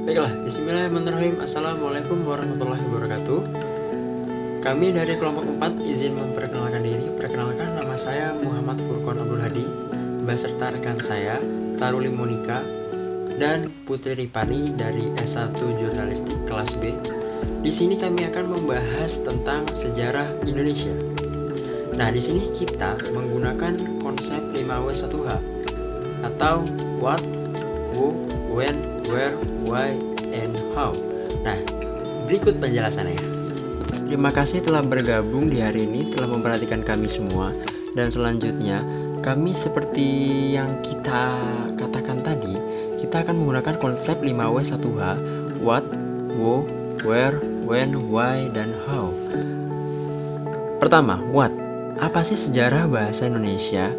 Baiklah, bismillahirrahmanirrahim. Assalamualaikum warahmatullahi wabarakatuh. Kami dari kelompok 4 izin memperkenalkan diri. Perkenalkan, nama saya Muhammad Furqon Abdul Hadi, beserta rekan saya Taruli Monika dan Putri Ripani dari S1 Jurnalistik kelas B. Di sini kami akan membahas tentang sejarah Indonesia. Nah, di sini kita menggunakan konsep 5W1H atau what, who, when, where, why, and how. Nah, berikut penjelasannya. Terima kasih telah bergabung di hari ini, telah memperhatikan kami semua. Dan selanjutnya, kami seperti yang kita katakan tadi, kita akan menggunakan konsep 5W1H, what, who, where, when, why, dan how. Pertama, what? Apa sih sejarah bahasa Indonesia?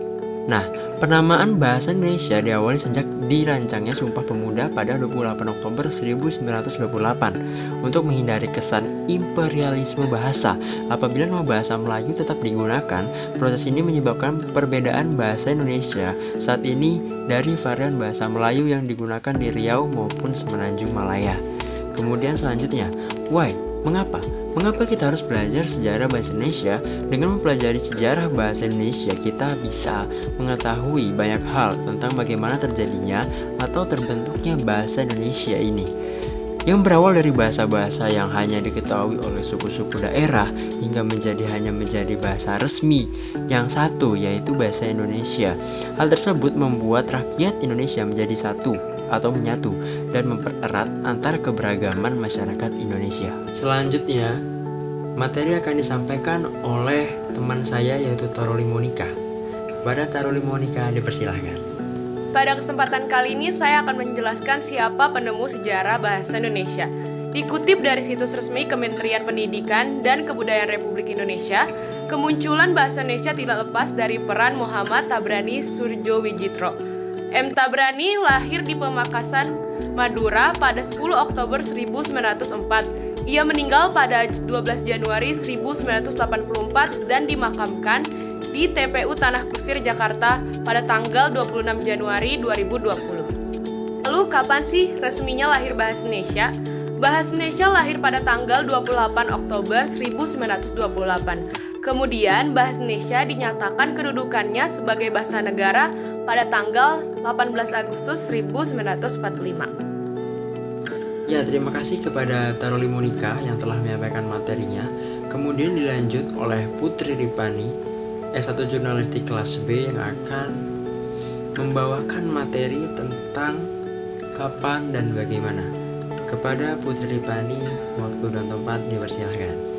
Nah, penamaan bahasa Indonesia diawali sejak dirancangnya Sumpah Pemuda pada 28 Oktober 1928 untuk menghindari kesan imperialisme bahasa. Apabila nama bahasa Melayu tetap digunakan, proses ini menyebabkan perbedaan bahasa Indonesia saat ini dari varian bahasa Melayu yang digunakan di Riau maupun Semenanjung Malaya. Kemudian selanjutnya, why? Mengapa? Mengapa kita harus belajar sejarah bahasa Indonesia? Dengan mempelajari sejarah bahasa Indonesia, kita bisa mengetahui banyak hal tentang bagaimana terjadinya atau terbentuknya bahasa Indonesia ini, yang berawal dari bahasa-bahasa yang hanya diketahui oleh suku-suku daerah hingga hanya menjadi bahasa resmi yang satu, yaitu bahasa Indonesia. Hal tersebut membuat rakyat Indonesia menjadi satu atau menyatu dan mempererat antar keberagaman masyarakat Indonesia. Selanjutnya, materi akan disampaikan oleh teman saya yaitu Taruli Monika. Kepada Taruli Monika dipersilahkan. Pada kesempatan kali ini saya akan menjelaskan siapa penemu sejarah bahasa Indonesia. Dikutip dari situs resmi Kementerian Pendidikan dan Kebudayaan Republik Indonesia, kemunculan bahasa Indonesia tidak lepas dari peran Muhammad Tabrani Surjowijitro. M. Tabrani lahir di Pamekasan, Madura pada 10 Oktober 1904. Ia meninggal pada 12 Januari 1984 dan dimakamkan di TPU Tanah Kusir, Jakarta pada tanggal 26 Januari 2020. Lalu kapan sih resminya lahir bahasa Indonesia? Bahasa Indonesia lahir pada tanggal 28 Oktober 1928. Kemudian bahasa Indonesia dinyatakan kedudukannya sebagai bahasa negara pada tanggal 18 Agustus 1945. Ya, terima kasih kepada Taruli Monika yang telah menyampaikan materinya. Kemudian dilanjut oleh Putri Ripani, S1 Jurnalistik kelas B, yang akan membawakan materi tentang kapan dan bagaimana. Kepada Putri Ripani, waktu dan tempat dipersilahkan.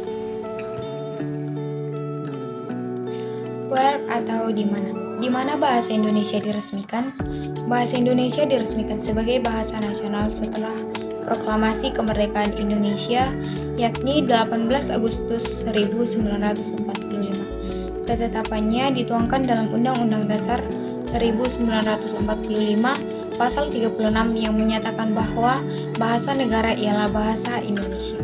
Where atau di mana? Di mana bahasa Indonesia diresmikan? Bahasa Indonesia diresmikan sebagai bahasa nasional setelah Proklamasi Kemerdekaan Indonesia, yakni 18 Agustus 1945. Ketetapannya dituangkan dalam Undang-Undang Dasar 1945 Pasal 36 yang menyatakan bahwa bahasa negara ialah bahasa Indonesia.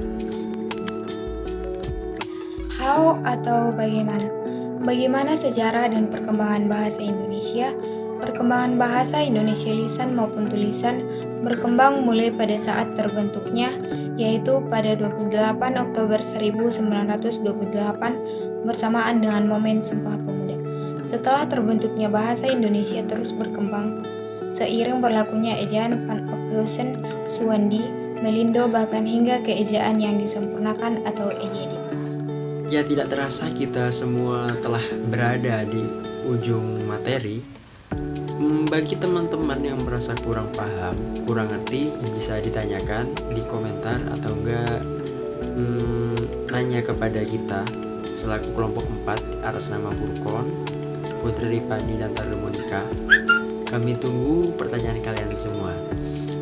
How atau bagaimana? Bagaimana sejarah dan perkembangan bahasa Indonesia? Perkembangan bahasa Indonesia lisan maupun tulisan berkembang mulai pada saat terbentuknya, yaitu pada 28 Oktober 1928 bersamaan dengan momen Sumpah Pemuda. Setelah terbentuknya bahasa Indonesia terus berkembang, seiring berlakunya ejaan Van Ophuijsen, Suwandi, Melindo, bahkan hingga ke ejaan yang disempurnakan atau EYD. Ya, tidak terasa kita semua telah berada di ujung materi. Bagi teman-teman yang merasa kurang paham, kurang ngerti, bisa ditanyakan di komentar atau enggak nanya kepada kita selaku kelompok 4 atas nama Furqon, Putri Ripani, dan Taruli Monika. Kami tunggu pertanyaan kalian semua.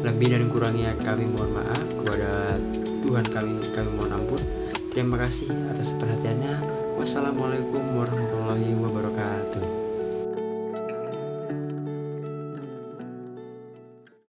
Lebih dan kurangnya kami mohon maaf, kepada Tuhan kami mohon ampun. Terima kasih atas perhatiannya. Wassalamualaikum warahmatullahi wabarakatuh.